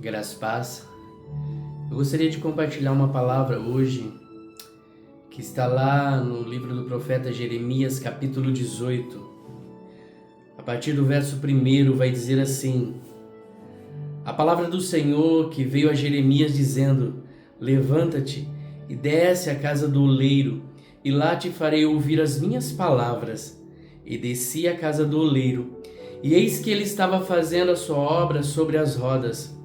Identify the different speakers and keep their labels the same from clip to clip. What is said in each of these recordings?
Speaker 1: Graças e paz. Eu gostaria de compartilhar uma palavra hoje que está lá no livro do profeta Jeremias, capítulo 18. A partir do verso 1 vai dizer assim: a palavra do Senhor que veio a Jeremias dizendo: levanta-te e desce à casa do oleiro, e lá te farei ouvir as minhas palavras. E desci à casa do oleiro, e eis que ele estava fazendo a sua obra sobre as rodas.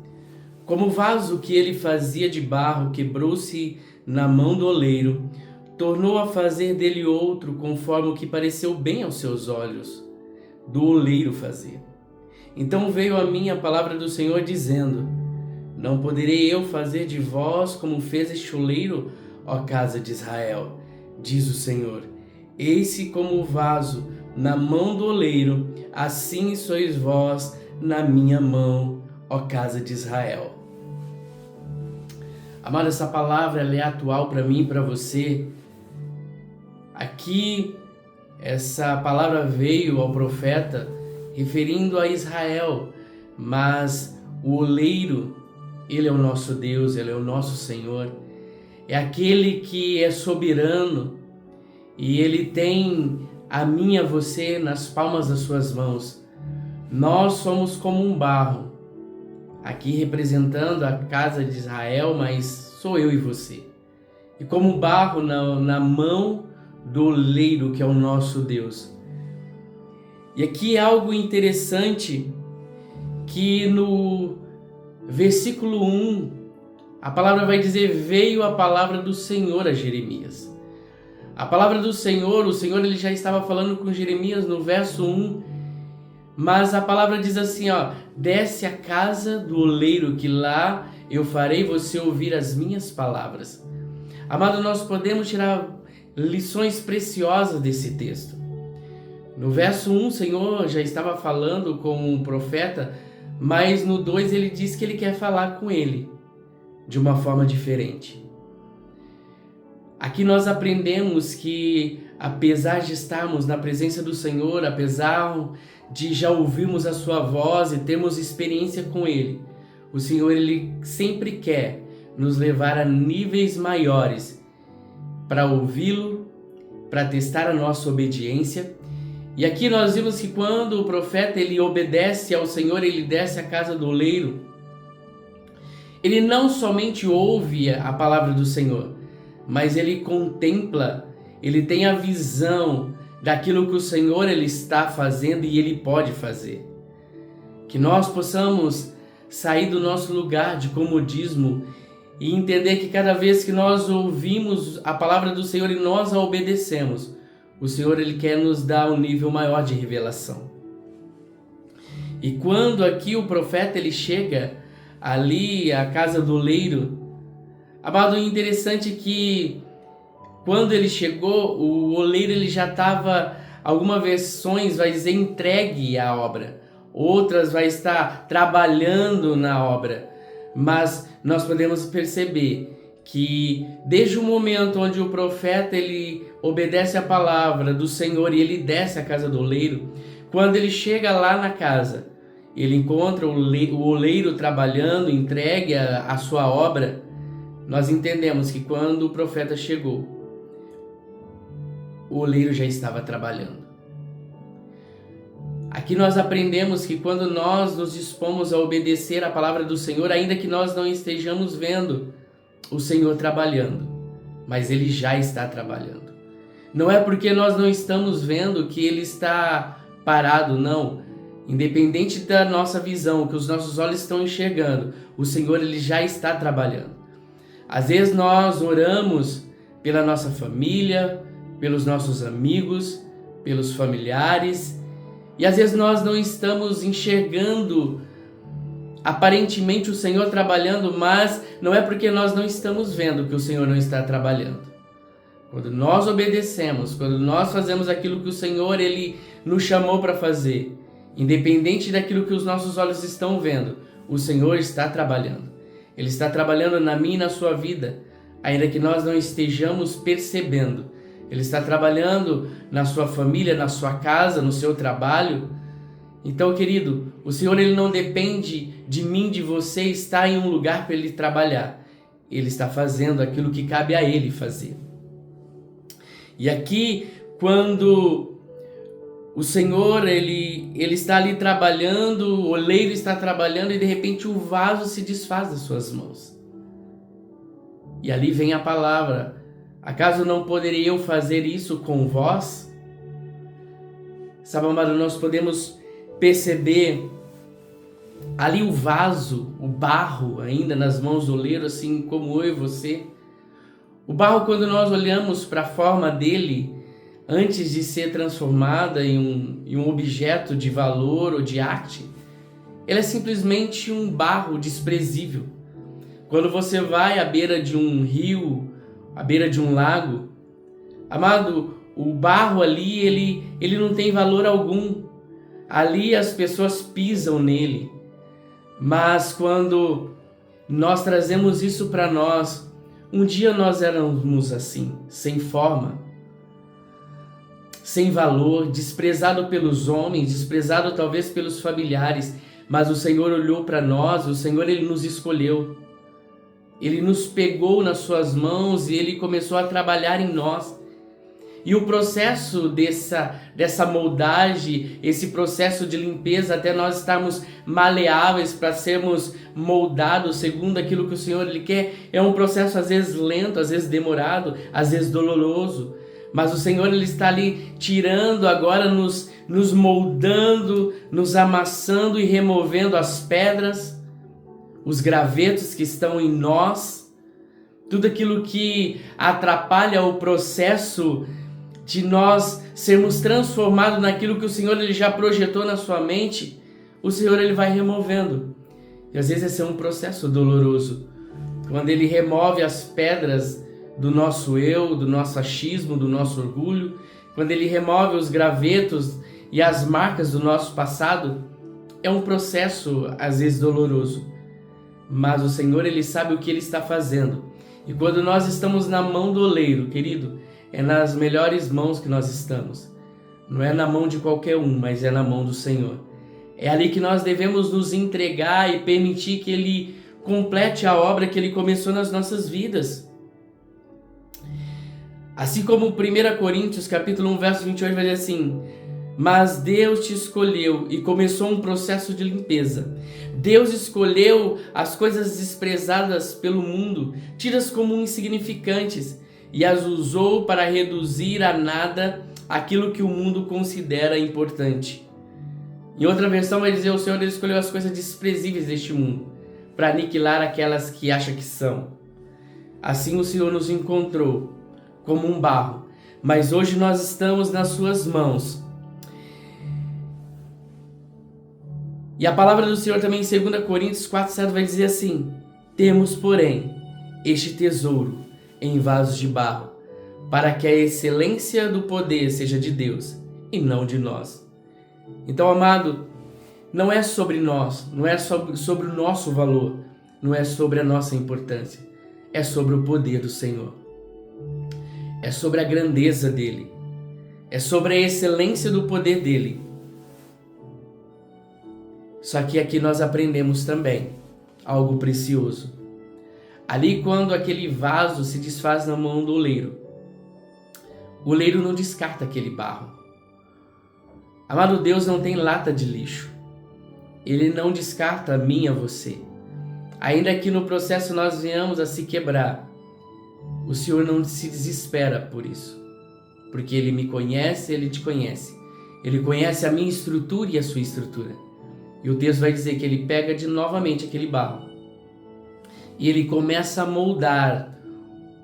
Speaker 1: Como o vaso que ele fazia de barro quebrou-se na mão do oleiro, tornou a fazer dele outro conforme o que pareceu bem aos seus olhos, do oleiro fazer. Então veio a mim a palavra do Senhor dizendo: não poderei eu fazer de vós como fez este oleiro, ó casa de Israel, diz o Senhor. Eis-se como o vaso na mão do oleiro, assim sois vós na minha mão, ó casa de Israel. Amado, essa palavra ela é atual para mim e para você. Aqui, essa palavra veio ao profeta referindo a Israel, mas o oleiro, ele é o nosso Deus, ele é o nosso Senhor. É aquele que é soberano e ele tem a mim e a você nas palmas das suas mãos. Nós somos como um barro, aqui representando a casa de Israel, mas sou eu e você. E como barro na mão do oleiro, que é o nosso Deus. E aqui é algo interessante, que no versículo 1, a palavra vai dizer: veio a palavra do Senhor a Jeremias. A palavra do Senhor, o Senhor ele já estava falando com Jeremias no verso 1, mas a palavra diz assim, desce à casa do oleiro, que lá eu farei você ouvir as minhas palavras. Amado, nós podemos tirar lições preciosas desse texto. No verso 1, o Senhor já estava falando com o profeta, mas no 2 ele diz que ele quer falar com ele de uma forma diferente. Aqui nós aprendemos que, apesar de estarmos na presença do Senhor, apesar de já ouvirmos a sua voz e termos experiência com Ele, o Senhor ele sempre quer nos levar a níveis maiores para ouvi-lo, para testar a nossa obediência. E aqui nós vimos que quando o profeta ele obedece ao Senhor, ele desce à casa do oleiro, ele não somente ouve a palavra do Senhor, mas ele contempla, ele tem a visão daquilo que o Senhor ele está fazendo e ele pode fazer. Que nós possamos sair do nosso lugar de comodismo e entender que cada vez que nós ouvimos a palavra do Senhor e nós a obedecemos, o Senhor ele quer nos dar um nível maior de revelação. E quando aqui o profeta ele chega ali à casa do oleiro, amado, interessante que quando ele chegou, o oleiro ele já estava, algumas versões vai dizer entregue à obra, outras vai estar trabalhando na obra, mas nós podemos perceber que desde o momento onde o profeta ele obedece a palavra do Senhor e ele desce à casa do oleiro, quando ele chega lá na casa, ele encontra o oleiro trabalhando, entregue a sua obra. Nós entendemos que quando o profeta chegou, o oleiro já estava trabalhando. Aqui nós aprendemos que quando nós nos dispomos a obedecer a palavra do Senhor, ainda que nós não estejamos vendo o Senhor trabalhando, mas Ele já está trabalhando. Não é porque nós não estamos vendo que Ele está parado, não. Independente da nossa visão, que os nossos olhos estão enxergando, o Senhor Ele já está trabalhando. Às vezes nós oramos pela nossa família, pelos nossos amigos, pelos familiares, e às vezes nós não estamos enxergando aparentemente o Senhor trabalhando, mas não é porque nós não estamos vendo que o Senhor não está trabalhando. Quando nós obedecemos, quando nós fazemos aquilo que o Senhor Ele nos chamou para fazer, independente daquilo que os nossos olhos estão vendo, o Senhor está trabalhando. Ele está trabalhando na minha e na sua vida, ainda que nós não estejamos percebendo. Ele está trabalhando na sua família, na sua casa, no seu trabalho. Então, querido, o Senhor ele não depende de mim, de você estar em um lugar para Ele trabalhar. Ele está fazendo aquilo que cabe a Ele fazer. E aqui, quando o Senhor ele está ali trabalhando, o oleiro está trabalhando e de repente o vaso se desfaz das suas mãos. E ali vem a palavra: acaso não poderia eu fazer isso com vós? Sabe, amado, nós podemos perceber ali o vaso, o barro ainda nas mãos do oleiro, assim como eu e você. O barro, quando nós olhamos para a forma dele, antes de ser transformada em um objeto de valor ou de arte, ele é simplesmente um barro desprezível. Quando você vai à beira de um rio, à beira de um lago, amado, o barro ali, ele não tem valor algum. Ali as pessoas pisam nele. Mas quando nós trazemos isso para nós, um dia nós éramos assim, sem forma, sem valor, desprezado pelos homens, desprezado talvez pelos familiares, mas o Senhor olhou para nós, o Senhor ele nos escolheu. Ele nos pegou nas suas mãos e Ele começou a trabalhar em nós. E o processo dessa moldagem, esse processo de limpeza, até nós estarmos maleáveis para sermos moldados segundo aquilo que o Senhor Ele quer, é um processo às vezes lento, às vezes demorado, às vezes doloroso. Mas o Senhor Ele está ali tirando agora, nos moldando, nos amassando e removendo as pedras, os gravetos que estão em nós, tudo aquilo que atrapalha o processo de nós sermos transformados naquilo que o Senhor ele já projetou na sua mente, o Senhor ele vai removendo. E às vezes esse é um processo doloroso, quando Ele remove as pedras do nosso eu, do nosso achismo, do nosso orgulho, quando Ele remove os gravetos e as marcas do nosso passado. É um processo às vezes doloroso, mas o Senhor Ele sabe o que Ele está fazendo. E quando nós estamos na mão do oleiro, querido, é nas melhores mãos que nós estamos. Não é na mão de qualquer um, mas é na mão do Senhor. É ali que nós devemos nos entregar e permitir que Ele complete a obra que Ele começou nas nossas vidas. Assim como 1 Coríntios capítulo 1, verso 28 vai dizer assim: mas Deus te escolheu e começou um processo de limpeza. Deus escolheu as coisas desprezadas pelo mundo, tidas como insignificantes, e as usou para reduzir a nada aquilo que o mundo considera importante. Em outra versão vai dizer: o Senhor ele escolheu as coisas desprezíveis deste mundo, para aniquilar aquelas que acha que são. Assim o Senhor nos encontrou como um barro, mas hoje nós estamos nas suas mãos. E a palavra do Senhor também em 2 Coríntios 4,7 vai dizer assim: temos, porém, este tesouro em vasos de barro, para que a excelência do poder seja de Deus e não de nós. Então, amado, não é sobre nós, não é sobre o nosso valor, não é sobre a nossa importância, é sobre o poder do Senhor, é sobre a grandeza dEle, é sobre a excelência do poder dEle. Só que aqui nós aprendemos também algo precioso. Ali, quando aquele vaso se desfaz na mão do oleiro, o oleiro não descarta aquele barro. Amado, Deus não tem lata de lixo. Ele não descarta a mim e a você. Ainda que no processo nós venhamos a se quebrar, o Senhor não se desespera por isso. Porque Ele me conhece, Ele te conhece. Ele conhece a minha estrutura e a sua estrutura. E o texto vai dizer que Ele pega novamente aquele barro e Ele começa a moldar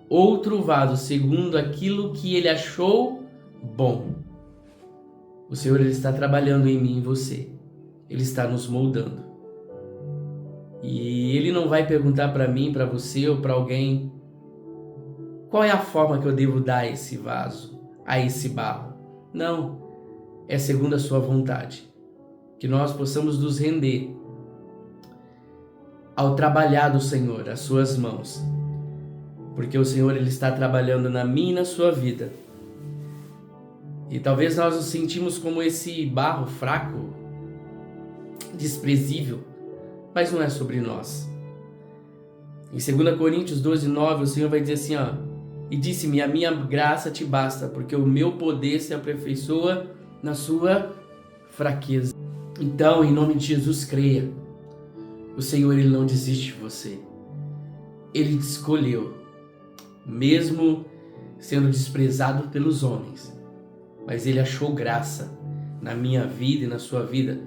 Speaker 1: outro vaso segundo aquilo que Ele achou bom. O Senhor ele está trabalhando em mim e em você. Ele está nos moldando. E Ele não vai perguntar para mim, para você ou para alguém qual é a forma que eu devo dar a esse vaso, a esse barro. Não, é segundo a sua vontade. Que nós possamos nos render ao trabalhar do Senhor, às suas mãos. Porque o Senhor ele está trabalhando na minha e na sua vida. E talvez nós nos sentimos como esse barro fraco, desprezível, mas não é sobre nós. Em 2 Coríntios 12:9, o Senhor vai dizer assim, e disse-me, a minha graça te basta, porque o meu poder se aperfeiçoa na sua fraqueza. Então, em nome de Jesus, creia. O Senhor, Ele não desiste de você. Ele te escolheu, mesmo sendo desprezado pelos homens. Mas Ele achou graça na minha vida e na sua vida.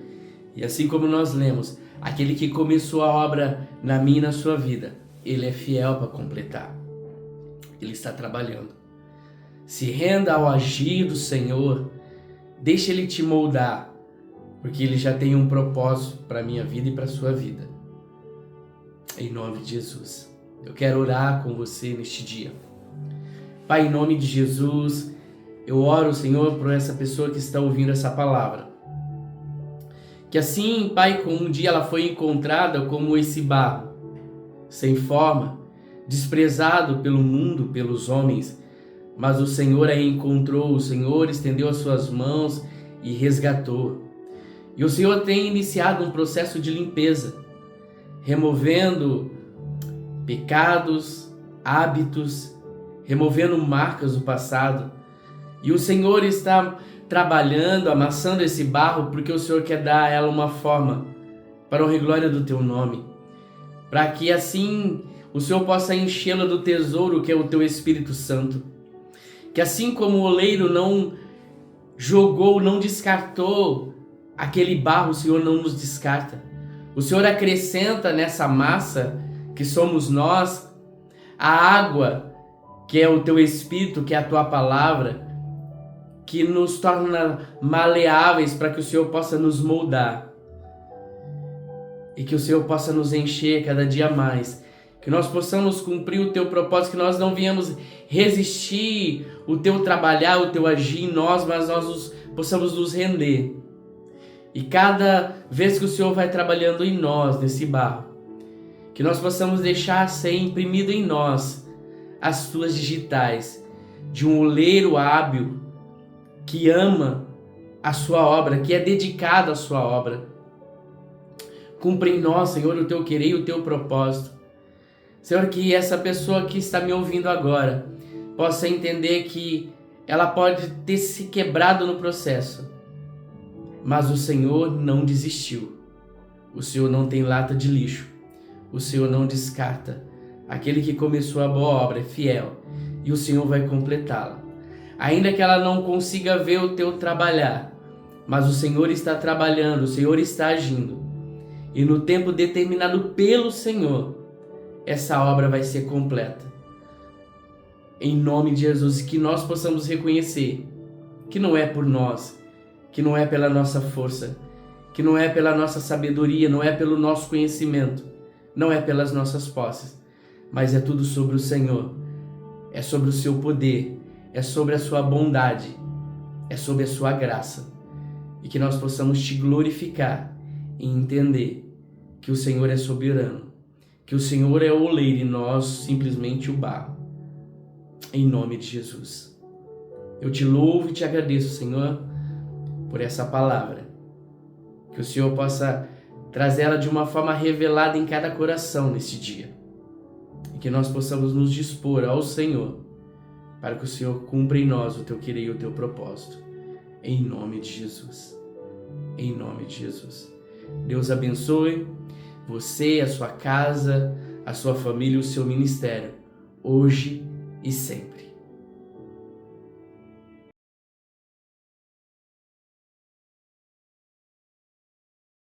Speaker 1: E assim como nós lemos, aquele que começou a obra na minha e na sua vida, Ele é fiel para completar. Ele está trabalhando. Se renda ao agir do Senhor, deixa Ele te moldar, porque Ele já tem um propósito para a minha vida e para a sua vida. Em nome de Jesus. Eu quero orar com você neste dia. Pai, em nome de Jesus, eu oro, Senhor, por essa pessoa que está ouvindo essa palavra. Que assim, Pai, como um dia ela foi encontrada como esse barro, sem forma, desprezado pelo mundo, pelos homens, mas o Senhor a encontrou, o Senhor estendeu as suas mãos e resgatou. E o Senhor tem iniciado um processo de limpeza, removendo pecados, hábitos, removendo marcas do passado. E o Senhor está trabalhando, amassando esse barro, porque o Senhor quer dar a ela uma forma para a honra e glória do teu nome, para que assim o Senhor possa enchê-la do tesouro que é o teu Espírito Santo. Que assim como o oleiro não jogou, não descartou aquele barro, o Senhor não nos descarta. O Senhor acrescenta nessa massa que somos nós a água que é o teu Espírito, que é a tua palavra, que nos torna maleáveis para que o Senhor possa nos moldar e que o Senhor possa nos encher cada dia mais, que nós possamos cumprir o teu propósito, que nós não viemos resistir o teu trabalhar, o teu agir em nós, mas nós possamos nos render. E cada vez que o Senhor vai trabalhando em nós, nesse barro, que nós possamos deixar ser imprimido em nós as tuas digitais de um oleiro hábil que ama a sua obra, que é dedicado à sua obra. Cumpre em nós, Senhor, o teu querer e o teu propósito. Senhor, que essa pessoa que está me ouvindo agora possa entender que ela pode ter se quebrado no processo, mas o Senhor não desistiu. O Senhor não tem lata de lixo. O Senhor não descarta. Aquele que começou a boa obra é fiel e o Senhor vai completá-la. Ainda que ela não consiga ver o teu trabalhar, mas o Senhor está trabalhando, o Senhor está agindo. E no tempo determinado pelo Senhor, essa obra vai ser completa. Em nome de Jesus, que nós possamos reconhecer que não é por nós, que não é pela nossa força, que não é pela nossa sabedoria, não é pelo nosso conhecimento, não é pelas nossas posses, mas é tudo sobre o Senhor, é sobre o seu poder, é sobre a sua bondade, é sobre a sua graça, e que nós possamos te glorificar e entender que o Senhor é soberano, que o Senhor é o oleiro e nós simplesmente o barro. Em nome de Jesus. Eu te louvo e te agradeço, Senhor, por essa palavra. Que o Senhor possa trazê-la de uma forma revelada em cada coração nesse dia. E que nós possamos nos dispor ao Senhor, para que o Senhor cumpra em nós o teu querer e o teu propósito. Em nome de Jesus. Em nome de Jesus. Deus abençoe você, a sua casa, a sua família e o seu ministério, hoje e sempre.